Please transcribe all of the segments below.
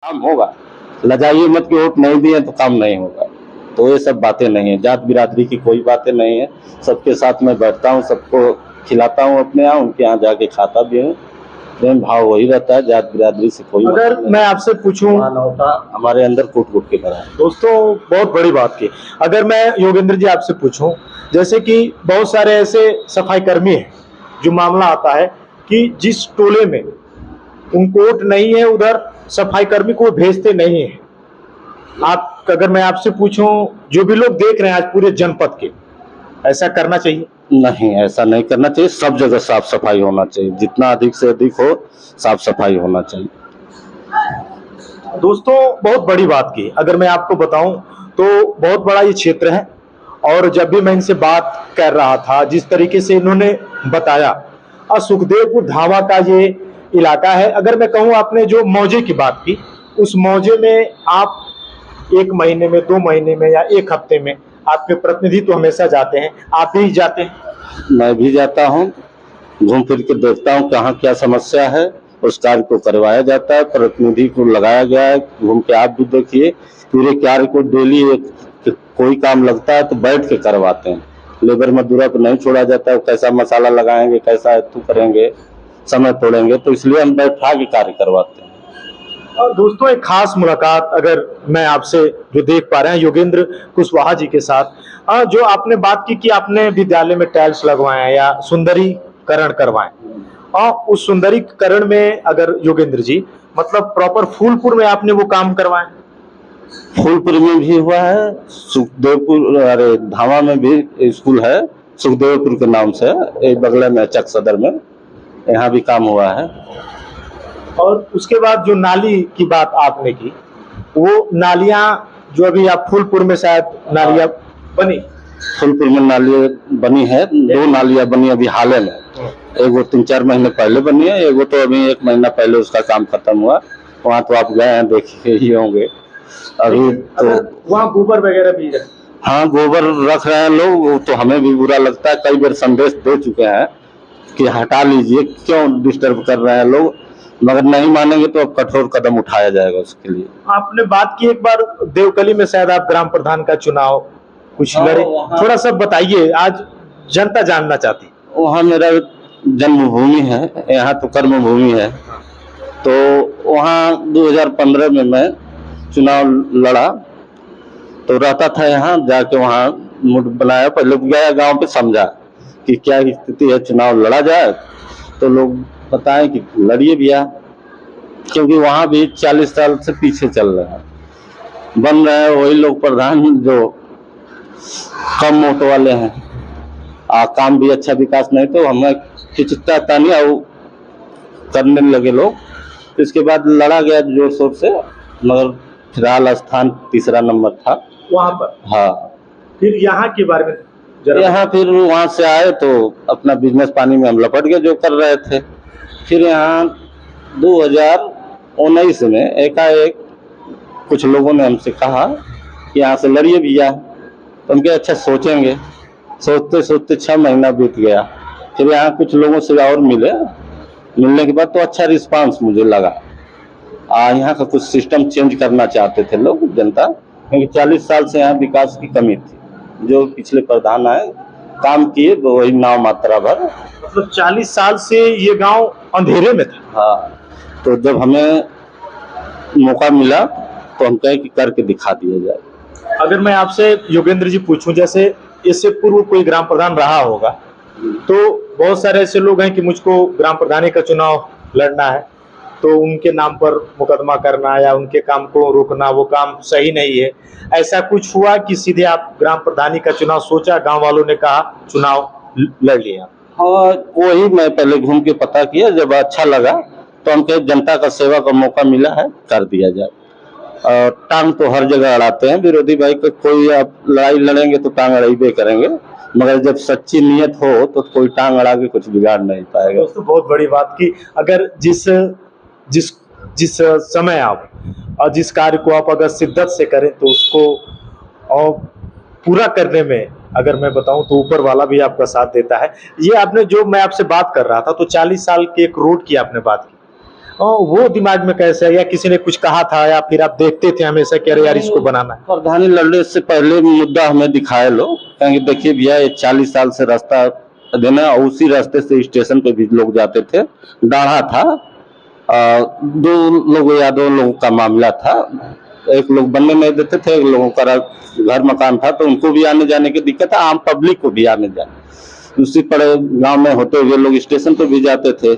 काम होगा। लजाइए मत कि वोट नहीं दिए तो काम नहीं होगा। तो ये सब बातें नहीं है, जात बिरादरी की कोई बातें नहीं है। सबके साथ मैं बैठता हूँ, सबको खिलाता हूँ, अपने यहाँ उनके यहाँ जाके खाता भी हूँ। प्रेम भाव वही रहता है, जात बिरादरी से कोई अगर मतलब नहीं। मैं आपसे पूछूं, मानवता हमारे अंदर कूट कूट के भरा है। दोस्तों बहुत बड़ी बात की, अगर मैं योगेंद्र जी आपसे पूछूं, जैसे कि बहुत सारे ऐसे सफाई कर्मी हैं जो मामला आता है कि जिस टोले में उनको वोट नहीं है उधर सफाई कर्मी को भेजते नहीं है। आप अगर मैं आपसे पूछूं, जो भी लोग देख रहे हैं आज पूरे जनपद के, ऐसा करना चाहिए? नहीं, ऐसा नहीं करना चाहिए। सब जगह साफ सफाई होना चाहिए, जितना अधिक से अधिक हो साफ सफाई होना चाहिए। दोस्तों बहुत बड़ी बात की, अगर मैं आपको बताऊं तो बहुत बड़ा ये क्षेत्र है। और जब भी मैं इनसे बात कर रहा था, जिस तरीके से इन्होंने बताया, सुखदेवपुर धावा का ये इलाका है। अगर मैं कहूं, आपने जो मौजे की बात की, उस मौजे में आप 1 महीने में, 2 महीने में या 1 हफ्ते में आपके प्रतिनिधि तो हमेशा जाते हैं, आप भी जाते हैं? मैं भी जाता हूँ, घूम फिर के देखता हूँ कहाँ क्या समस्या है, उस कार्य को करवाया जाता है। प्रतिनिधि को लगाया गया है, घूम के आप भी देखिए। पूरे कार्य को डेली कोई काम लगता है तो बैठ के करवाते हैं। लेबर मजदूरा को नहीं छोड़ा जाता है, कैसा मसाला लगाएंगे, कैसा हेतु करेंगे, समय तोड़ेंगे, तो इसलिए हम बैठा के कार्य करवाते हैं। और दोस्तों एक खास मुलाकात अगर मैं आपसे जो देख पा रहे हैं योगेंद्र कुशवाहा जी के साथ, जो आपने बात की कि आपने विद्यालय में टाइल्स लगवाए या सुंदरीकरण करवाए, और उस सुंदरीकरण में अगर योगेंद्र जी मतलब प्रॉपर फूलपुर में आपने वो काम करवाए? फूलपुर में भी हुआ है, सुखदेवपुर, अरे धावा में भी स्कूल है सुखदेवपुर के नाम से, एक बगल में चक सदर में, यहाँ भी काम हुआ है। और उसके बाद जो नाली की बात आपने की, वो नालियां जो अभी आप फूलपुर में शायद नालियां बनी? फूलपुर में नाली बनी है, 2 नालियां बनी अभी हाल में। एक वो 3-4 महीने पहले बनी है, एक वो तो अभी 1 महीना पहले उसका काम खत्म हुआ। वहाँ तो आप गए हैं, देखे ही होंगे। अभी तो वहाँ गोबर वगैरह भी है? हाँ, गोबर रख रहे हैं लोग, वो तो हमें भी बुरा लगता है। कई बार संदेश दे चुके हैं कि हटा लीजिए, क्यों डिस्टर्ब कर रहे हैं लोग, मगर नहीं मानेंगे तो अब कठोर कदम उठाया जाएगा उसके लिए। आपने बात की एक बार देवकली में शायद आप ग्राम प्रधान का चुनाव कुछ लड़े, थोड़ा सा बताइए, आज जनता जानना चाहती। वहाँ मेरा जन्मभूमि है, यहाँ तो कर्म भूमि है। तो वहाँ 2015 में मैं चुनाव लड़ा, तो रहता था यहाँ, जाके वहाँ मूड बनाया, पहले गया गांव पे, समझा कि क्या स्थिति है, चुनाव लड़ा जाए। तो लोग बताएं कि लड़िए भैया, क्योंकि वहाँ भी 40 साल से पीछे चल रहे हैं, बन रहे हैं वही लोग प्रधान जो कम वोट वाले हैं। काम भी अच्छा विकास नहीं, तो हमें खिंचता तानी और करने लगे लोग। इसके बाद लड़ा गया जोर शोर से, मगर फिलहाल स्थान 3रा नंबर था वहां पर। हाँ। फिर यहाँ के बारे में यहाँ फिर वहां से आए तो अपना बिजनेस पानी में हम लपट गए जो कर रहे थे। फिर यहाँ 2019 में एकाएक कुछ लोगों ने हमसे कहा कि यहाँ से लड़िए भैया, तो हम कहे अच्छा सोचेंगे। सोचते सोचते 6 महीना बीत गया। फिर यहाँ कुछ लोगों से और मिलने के बाद तो अच्छा रिस्पांस मुझे लगा। यहाँ का कुछ सिस्टम चेंज करना चाहते थे लोग, जनता, क्योंकि 40 साल से यहाँ विकास की कमी थी। जो पिछले प्रधान आए काम किए वही नाव मात्रा भर। मतलब 40 साल से ये गांव अंधेरे में था? हाँ, तो जब हमें मौका मिला तो हम कहे कि करके दिखा दिया जाए। अगर मैं आपसे योगेंद्र जी पूछूं, जैसे इससे पूर्व कोई ग्राम प्रधान रहा होगा, तो बहुत सारे ऐसे लोग हैं कि मुझको ग्राम प्रधानी का चुनाव लड़ना है, तो उनके नाम पर मुकदमा करना या उनके काम को रोकना, वो काम सही नहीं है। ऐसा कुछ हुआ कि सीधे आप ग्राम प्रधानी का चुनाव सोचा, गांव वालों ने कहा चुनाव लड़ लिया? हाँ, वही मैं पहले घूम के पता किया, जब अच्छा लगा तो हम कहे जनता का सेवा का मौका मिला है, कर दिया जाए। और टांग तो हर जगह अड़ाते हैं विरोधी भाई का, कोई आप लड़ाई लड़ेंगे तो टांग अड़ाइबे करेंगे, मगर जब सच्ची नियत हो तो कोई टांग अड़ा के कुछ बिगाड़ नहीं पाएगा। दोस्तों बहुत बड़ी बात की, अगर जिस जिस जिस समय आप और जिस कार्य को आप अगर शिद्दत से करें तो उसको और पूरा करने में, अगर मैं बताऊं तो ऊपर वाला भी आपका साथ देता है। ये आपने जो मैं आपसे बात कर रहा था, तो 40 साल के एक रोड की आपने बात की। वो दिमाग में कैसे है, या किसी ने कुछ कहा था, या फिर आप देखते थे हमेशा कि अरे यार इसको बनाना है? प्रधानी लड़ने से पहले मुद्दा हमें दिखाए लो, कहेंगे देखिए भैया ये 40 साल से रास्ता देना, और उसी रास्ते से स्टेशन पे भी लोग जाते थे। डाढ़ा था, 2 लोग या 2 लोगों का मामला था, एक लोग बनने नहीं देते थे, एक लोगों का घर मकान था, तो उनको भी आने जाने की दिक्कत है, आम पब्लिक को भी आने जाने। उसी पड़े गांव में होते हुए लोग स्टेशन पे भी जाते थे।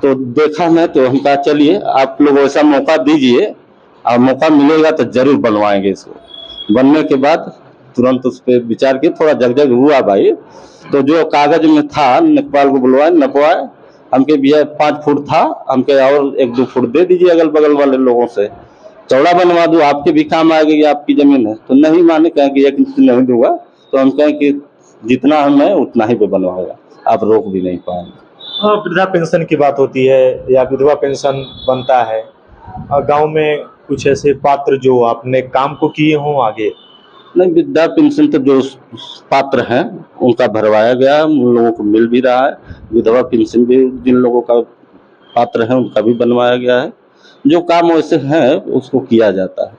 तो देखा मैं, तो हम कहा चलिए आप लोग ऐसा मौका दीजिए, और मौका मिलेगा तो जरूर बनवाएंगे इसको। बनने के बाद तुरंत उस पर विचार किए, थोड़ा जगजग हुआ भाई, तो जो कागज में था नकपाल को बुलवाए, नपवाए, हमके भैया 5 फुट था, हमके और 1-2 फुट दे दीजिए अगल बगल वाले लोगों से, चौड़ा बनवा दूं, आपके भी काम आएगी, आपकी जमीन है। तो नहीं माने, कहें कि 1 इंच नहीं दूंगा। तो हम कहें कि जितना हम है उतना ही पे बनवाएगा, आप रोक भी नहीं पाएंगे। वृद्धा पेंशन की बात होती है या विधवा पेंशन बनता है, गांव में कुछ ऐसे पात्र जो आपने काम को किए हों आगे? नहीं, वृद्धा पेंशन तो जो पात्र हैं उनका भरवाया गया, उन लोगों को मिल भी रहा है। विधवा पेंशन भी जिन लोगों का पात्र है उनका भी बनवाया गया है। जो काम वैसे है उसको किया जाता है।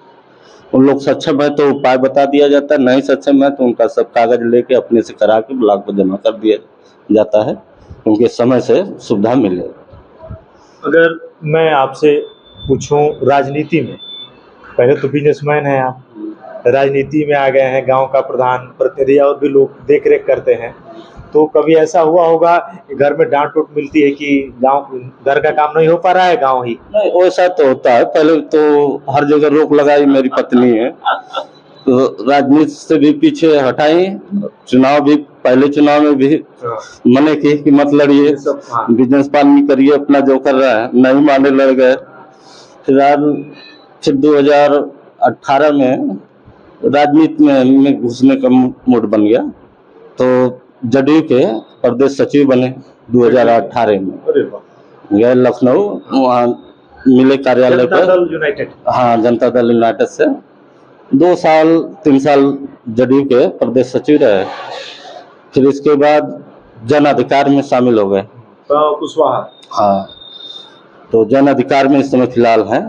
उन लोग सक्षम है तो उपाय बता दिया जाता है, नहीं सक्षम है तो उनका सब कागज लेके अपने से करा के ब्लॉक पर जमा कर दिया जाता है, उनके समय से सुविधा मिले। अगर मैं आपसे पूछूं, राजनीति में, पहले तो बिजनेसमैन हैं आप, राजनीति में आ गए हैं, गांव का प्रधान प्रतिनिधि और भी लोग देख रेख करते हैं, तो कभी ऐसा हुआ होगा कि घर में डांट टूट मिलती है कि गांव घर का काम नहीं हो पा रहा है, गांव ही? नहीं, वैसा तो होता है। पहले तो हर जगह रोक लगाई मेरी पत्नी है, तो राजनीति से भी पीछे हटाई, चुनाव भी, पहले चुनाव में भी मने की कि मत लड़िए, बिजनेस पालन करिए अपना जो कर रहा है, नहीं माने लड़ गए। फिर 2018 में राजनीति में घुसने का मूड बन गया, तो जदयू के प्रदेश सचिव बने 2018 में। गए लखनऊ, वहाँ मिले कार्यालय पर, यूनाइटेड, हाँ जनता दल यूनाइटेड से 2 साल 3 साल जदयू के प्रदेश सचिव रहे। फिर इसके बाद जन अधिकार में शामिल हो गए, कुशवाहा। हाँ, तो जन अधिकार में इस समय फिलहाल है।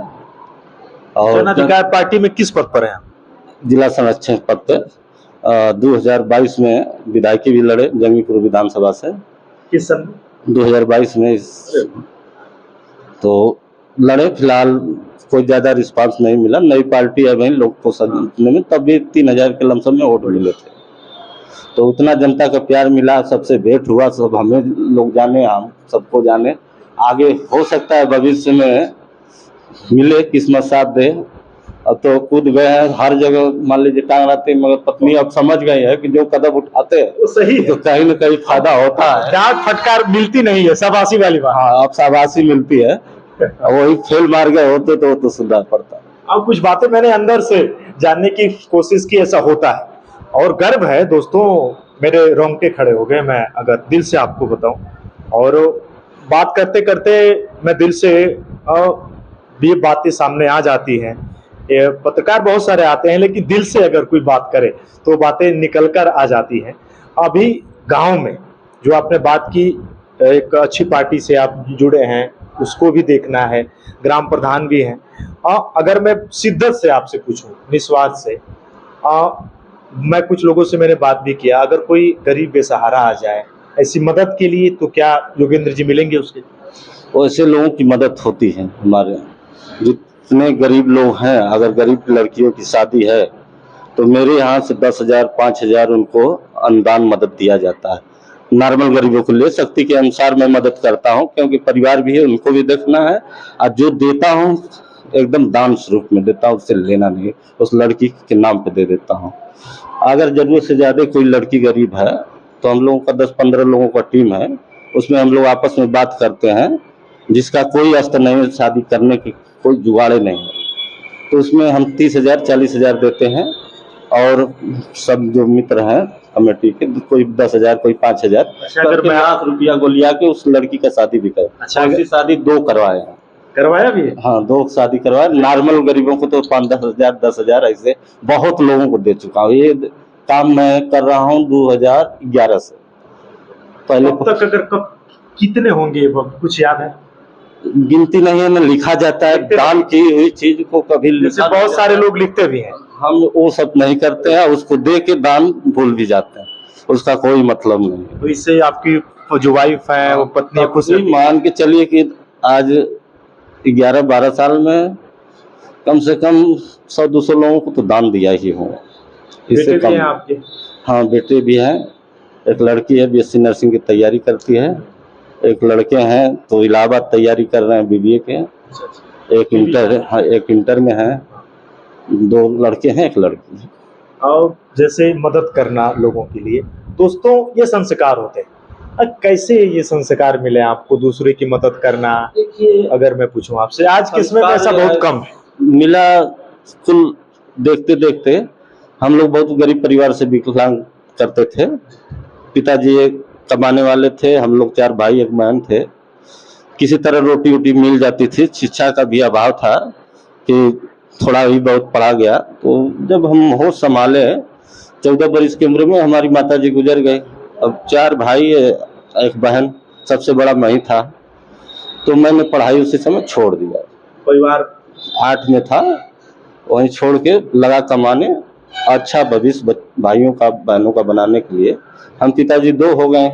और जन अधिकार पार्टी में किस पद पर हैं? जिला संरक्षक पद पर 2022 में विधायकी भी लड़े जंगीपुर विधानसभा से। किस सन? 2022 में तो लड़े। फिलहाल कोई ज्यादा रिस्पांस नहीं मिला, नई पार्टी है भाई, लोग को समझने में, तब भी 3000 के लमसम में वोट मिले थे, तो उतना जनता का प्यार मिला, सबसे भेंट हुआ, सब हमें लोग जाने, हम सबको जाने। आगे हो सकता है भविष्य में मिले, किस्मत साथ दे। अब तो कूद गए हैं हर जगह, मान लीजिए टांग रहते, मगर पत्नी अब समझ गई है कि जो कदम उठाते हैं तो सही तो कहीं न कहीं फायदा होता है। डांट फटकार मिलती नहीं है, शाबाशी वाली बात। हाँ, अब शाबाशी मिलती है, वही फेल मार गए होते तो वो तो सुधार पड़ता। अब कुछ बातें मैंने अंदर से जानने की कोशिश की, ऐसा होता है और गर्व है दोस्तों, मेरे रोंगटे खड़े हो गए, मैं अगर दिल से आपको बताऊं। और बात करते करते मैं दिल से ये बातें सामने आ जाती हैं। ये पत्रकार बहुत सारे आते हैं, लेकिन दिल से अगर कोई बात करे तो बातें निकल कर आ जाती हैं। अभी गांव में जो आपने बात की, एक अच्छी पार्टी से आप जुड़े हैं, उसको भी देखना है, ग्राम प्रधान भी हैं। अगर मैं शिद्दत से आपसे पूछूं, निस्वार्थ से, मैं कुछ लोगों से मैंने बात भी किया, अगर कोई गरीब बेसहारा आ जाए ऐसी मदद के लिए, तो क्या योगेंद्र जी मिलेंगे उसके? वैसे लोगों की मदद होती है हमारे यहाँ। जितने गरीब लोग हैं, अगर गरीब लड़कियों की शादी है तो मेरे यहाँ से 10,000 5,000 उनको अनुदान मदद दिया जाता है। नॉर्मल गरीबों को ले शक्ति के अनुसार मैं मदद करता हूँ, क्योंकि परिवार भी है, उनको भी देखना है। और जो देता हूँ एकदम दान स्वरूप में देता हूँ, उससे लेना नहीं, उस लड़की के नाम पे दे देता हूँ। अगर जरूरत से ज्यादा कोई लड़की गरीब है तो हम लोगों का 10-15 लोगों का टीम है, उसमें हम लोग आपस में बात करते हैं, जिसका कोई अस्त्र नहीं है, शादी करने की कोई जुगाड़े नहीं है, तो उसमें हम 30,000 40,000 देते हैं। और सब जो मित्र हैं कमेटी के, कोई 10,000 कोई 5,000, अगर मैं ₹1,00,000 गोलिया के उस लड़की का शादी भी कर। अच्छा, उसकी शादी 2 करवाए हैं। करवाया भी है? हाँ, 2 शादी करवाए। नॉर्मल गरीबों को तो 5-10,000 10,000 ऐसे बहुत लोगों को दे चुका हूँ। ये काम मैं कर रहा हूँ 2011 से। पहले अब तक अगर कब कितने होंगे, कुछ याद है? गिनती नहीं है, न लिखा जाता है। दान की हुई चीज को कभी जैसे लिखा बहुत सारे लोग लिखते भी हैं। हम वो सब नहीं करते हैं, उसको दे के दान भूल भी जाते हैं, उसका कोई मतलब नहीं है। तो इससे आपकी जो वाइफ है वो पत्नी है, खुश रहती है? मान के चलिए कि आज 11-12 साल में कम से कम 100-200 लोगों को तो दान दिया ही हूँ। बेटे भी हैं आपके? हाँ, बेटे भी हैं। एक लड़की है बीएससी नर्सिंग की तैयारी करती है, एक लड़के हैं तो इलाहाबाद तैयारी कर रहे हैं बीबीए के, एक इंटर, हाँ एक इंटर में है, 2 लड़के हैं, एक लड़की है। और जैसे मदद करना लोगों के लिए, दोस्तों ये संस्कार होते हैं। कैसे ये संस्कार मिले आपको दूसरे की मदद करना? अगर मैं पूछूं आपसे, आज के समय में ऐसा बहुत कम है। मिला कुल देखते देखते, हम लोग बहुत गरीब परिवार से विकलांग करते थे। पिताजी एक कमाने वाले थे, हम लोग 4 भाई 1 बहन थे। किसी तरह रोटी वोटी मिल जाती थी, शिक्षा का भी अभाव था कि थोड़ा ही बहुत पढ़ा गया। तो जब हम होश संभाले 14 बरस की उम्र में हमारी माताजी गुजर गई। अब 4 भाई 1 बहन, सबसे बड़ा मैं ही था। तो मैंने पढ़ाई उसी समय छोड़ दिया। परिवार 8 में था, वहीं छोड़ के लगा कमाने, अच्छा भविष्य भाइयों का बहनों का बनाने के लिए। हम पिताजी 2 हो गए,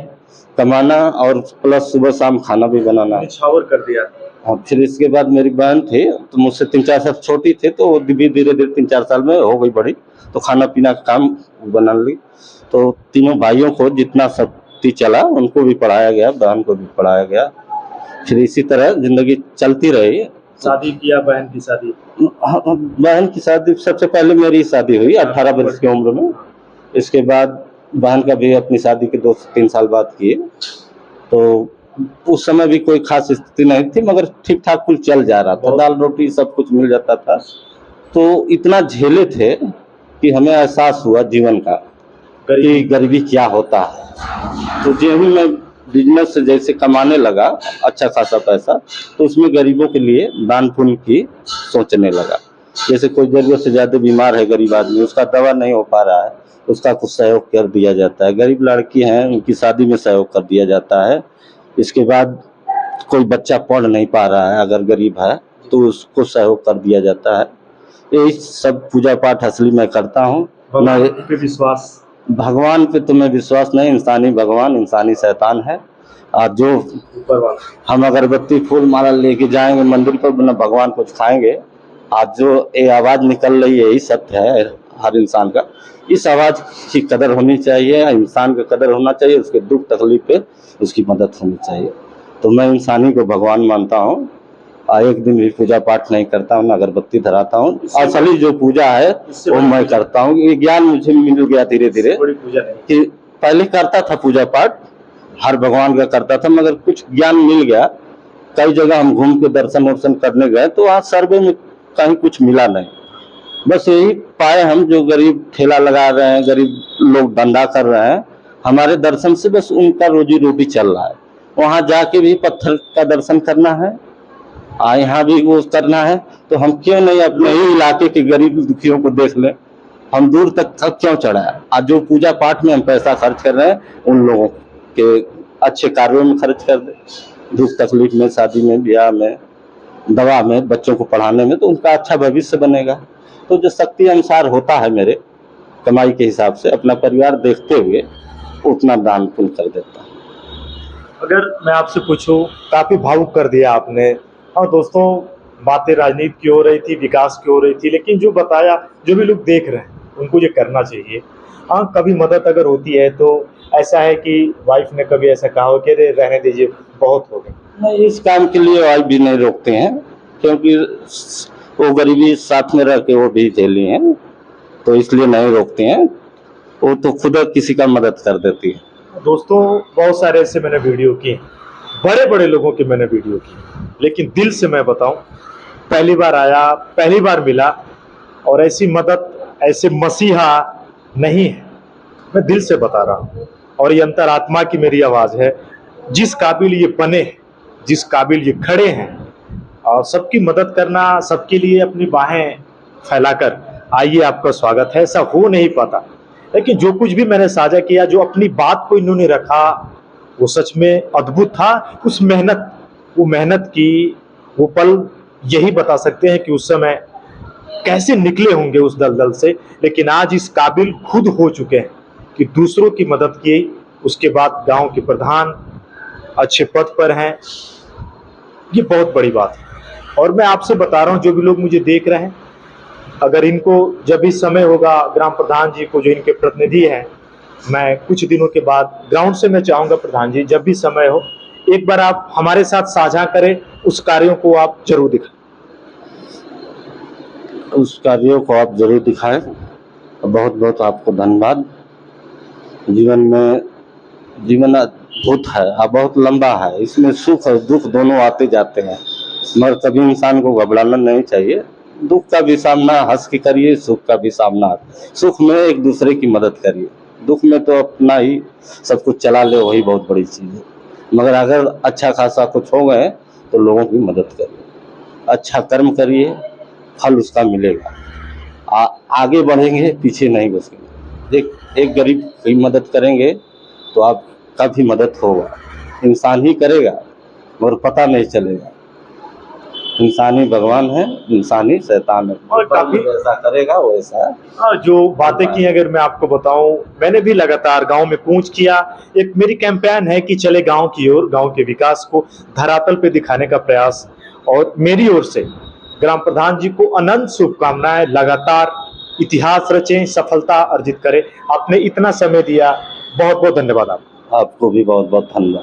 कमाना और प्लस सुबह शाम खाना भी बनाना। निछावर कर दिया। हाँ, फिर इसके बाद मेरी बहन थी तो मुझसे 3-4 साल छोटी थी, तो वो धीरे धीरे 3-4 साल में हो गई बड़ी, तो खाना पीना का काम बना ली। तो तीनों भाइयों को जितना शक्ति चला उनको भी पढ़ाया गया, बहन को भी पढ़ाया गया। फिर इसी तरह जिंदगी चलती रही। शादी किया, बहन की शादी? बहन की शादी सबसे पहले मेरी शादी हुई 18 वर्ष की उम्र में। इसके बाद बहन का भी अपनी शादी के 2-3 साल बाद किए। तो उस समय भी कोई खास स्थिति नहीं थी, मगर ठीक ठाक कुल चल जा रहा था, दाल रोटी सब कुछ मिल जाता था। तो इतना झेले थे कि हमें एहसास हुआ जीवन का कि गरीबी क्या होता है। तो जो भी मैं बिजनेस से जैसे कमाने लगा अच्छा खासा पैसा, तो उसमें गरीबों के लिए दान पुण्य की सोचने लगा। जैसे कोई जरूरत से ज़्यादा बीमार है गरीब आदमी, उसका दवा नहीं हो पा रहा है, उसका कुछ सहयोग कर दिया जाता है। गरीब लड़की हैं, उनकी शादी में सहयोग कर दिया जाता है। इसके बाद कोई बच्चा पढ़ नहीं पा रहा है, अगर गरीब है तो उसको सहयोग कर दिया जाता है। यही सब पूजा पाठ असली मैं करता हूँ। भगवान पे विश्वास? भगवान पे तो मैं विश्वास नहीं, इंसानी भगवान इंसानी शैतान है। और जो हम अगरबत्ती फूल माला लेके जाएंगे मंदिर पर, न भगवान कुछ खाएंगे। आज जो ये आवाज़ निकल रही है यही सत्य है हर इंसान का। इस आवाज़ की कदर होनी चाहिए, इंसान का कदर होना चाहिए, उसके दुख तकलीफ पे उसकी मदद होनी चाहिए। तो मैं इंसानी को भगवान मानता हूँ और एक दिन भी पूजा पाठ नहीं करता हूँ, अगरबत्ती धराता हूँ। असली जो पूजा है वो मैं करता हूँ। ये ज्ञान मुझे मिल गया धीरे धीरे कि पहले करता था पूजा पाठ, हर भगवान का करता था, मगर कुछ ज्ञान मिल गया। कई जगह हम घूम के दर्शन वर्शन करने गए तो आज सर्वे में कहीं कुछ मिला नहीं। बस यही पाए हम, जो गरीब ठेला लगा रहे हैं, गरीब लोग धंधा कर रहे हैं, हमारे दर्शन से बस उनका रोजी रोटी चल रहा है। वहाँ जाके भी पत्थर का दर्शन करना है, यहाँ भी वो करना है, तो हम क्यों नहीं अपने ही इलाके के गरीब दुखियों को देख लें। हम दूर तक क्यों चढ़ाए। आज जो पूजा पाठ में हम पैसा खर्च कर रहे हैं उन लोगों के अच्छे कार्यों में खर्च कर दे, दुख तकलीफ में, शादी में, ब्याह में, दवा में, बच्चों को पढ़ाने में, तो उनका अच्छा भविष्य बनेगा। तो जो शक्ति अनुसार होता है मेरे कमाई के हिसाब से, अपना परिवार देखते हुए उतना दान पुण्य कर देता हूँ। अगर मैं आपसे पूछूं, काफी भावुक कर दिया आपने। हाँ दोस्तों, बातें राजनीति की हो रही थी, विकास की हो रही थी, लेकिन जो बताया, जो भी लोग देख रहे हैं उनको ये करना चाहिए। हाँ, कभी मदद अगर होती है तो ऐसा है कि वाइफ ने कभी ऐसा कहा हो कि अरे रहने दीजिए बहुत हो गए? नहीं, इस काम के लिए वाइफ भी नहीं रोकते हैं, क्योंकि वो गरीबी साथ में रह के वो भी झेली हैं, तो इसलिए नहीं रोकते हैं। वो तो खुद किसी का मदद कर देती है। दोस्तों, बहुत सारे ऐसे मैंने वीडियो किए, बड़े बड़े लोगों की मैंने वीडियो की, लेकिन दिल से मैं बताऊं, पहली बार आया, पहली बार मिला, और ऐसी मदद, ऐसे मसीहा नहीं है। मैं दिल से बता रहा हूं, और ये अंतरात्मा की मेरी आवाज है। जिस काबिल ये बने हैं, जिस काबिल ये खड़े हैं, और सबकी मदद करना, सबके लिए अपनी बाहें फैलाकर, आइए आपका स्वागत है। ऐसा हो नहीं पाता, लेकिन जो कुछ भी मैंने साझा किया, जो अपनी बात को इन्होंने रखा, वो सच में अद्भुत था। उस मेहनत, वो मेहनत की, वो पल यही बता सकते हैं कि उस समय कैसे निकले होंगे उस दलदल से। लेकिन आज इस काबिल खुद हो चुके हैं कि दूसरों की मदद की, उसके बाद गांव के प्रधान, अच्छे पद पर हैं। ये बहुत बड़ी बात है। और मैं आपसे बता रहा हूं, जो भी लोग मुझे देख रहे हैं, अगर इनको जब भी समय होगा, ग्राम प्रधान जी को, जो इनके प्रतिनिधि हैं, मैं कुछ दिनों के बाद ग्राउंड से मैं चाहूंगा प्रधान जी, जब भी समय हो एक बार आप हमारे साथ साझा करें, उस कार्यों को आप जरूर दिखाएं। उस कार्यों को आप जरूर दिखाएं। बहुत बहुत आपको धन्यवाद। जीवन अद्भुत है और बहुत लंबा है, इसमें सुख और दुख दोनों आते जाते हैं, मगर कभी इंसान को घबराना नहीं चाहिए। दुख का भी सामना हंस के करिए, सुख का भी सामना। सुख में एक दूसरे की मदद करिए, दुख में तो अपना ही सब कुछ चला ले, वही बहुत बड़ी चीज़ है। मगर अगर अच्छा खासा कुछ हो गए तो लोगों की मदद करिए, अच्छा कर्म करिए, फल उसका मिलेगा। आगे बढ़ेंगे, पीछे नहीं बचेंगे। एक गरीब की मदद करेंगे तो आपका भी मदद होगा। इंसान ही करेगा मगर पता नहीं चलेगा। इंसान ही भगवान है, इंसान ही शैतान है। और काफी जैसा करेगा वैसा। जो बातें की अगर मैं आपको बताऊं, मैंने भी लगातार गांव में कूच किया। एक मेरी कैंपेन है कि चले गांव की ओर, गांव के विकास को धरातल पे दिखाने का प्रयास। और मेरी ओर से ग्राम प्रधान जी को अनंत शुभकामनाएं। लगातार इतिहास रचें, सफलता अर्जित करें। आपने इतना समय दिया, बहुत बहुत धन्यवाद। आपको भी बहुत बहुत धन्यवाद।